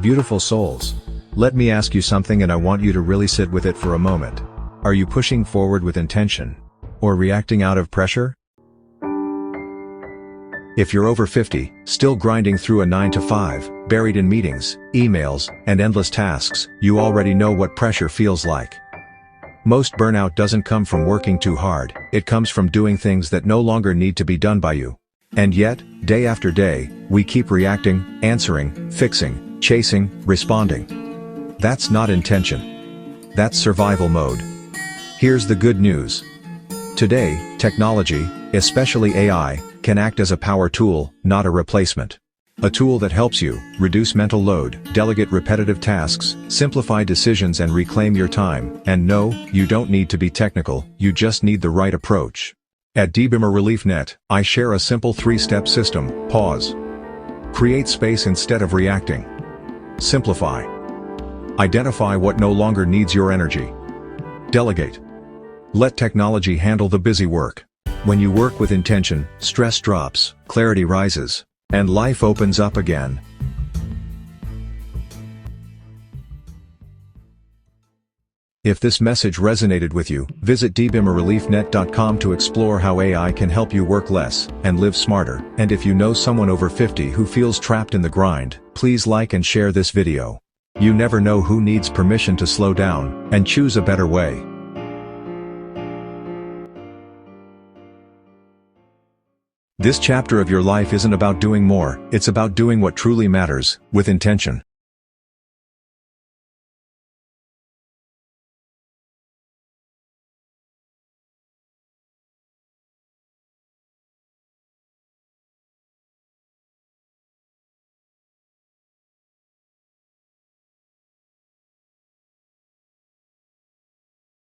Beautiful souls. Let me ask you something and I want you to really sit with it for a moment. Are you pushing forward with intention? Or reacting out of pressure? If you're over 50, still grinding through a 9 to 5, buried in meetings, emails, and endless tasks, you already know what pressure feels like. Most burnout doesn't come from working too hard, it comes from doing things that no longer need to be done by you. And yet, day after day, we keep reacting, answering, fixing, chasing, responding. That's not intention. That's survival mode. Here's the good news. Today, technology, especially AI, can act as a power tool, not a replacement. A tool that helps you reduce mental load, delegate repetitive tasks, simplify decisions and reclaim your time. And no, you don't need to be technical, you just need the right approach. At Dbimmer Reliefnett, I share a simple 3-step system. Pause. Create space instead of reacting. Simplify. Identify what no longer needs your energy. Delegate. Let technology handle the busy work. When you work with intention, stress drops, clarity rises, and life opens up again. If this message resonated with you, visit dbimmerreliefnett.com to explore how AI can help you work less and live smarter. And if you know someone over 50 who feels trapped in the grind, please like and share this video. You never know who needs permission to slow down and choose a better way. This chapter of your life isn't about doing more, it's about doing what truly matters, with intention.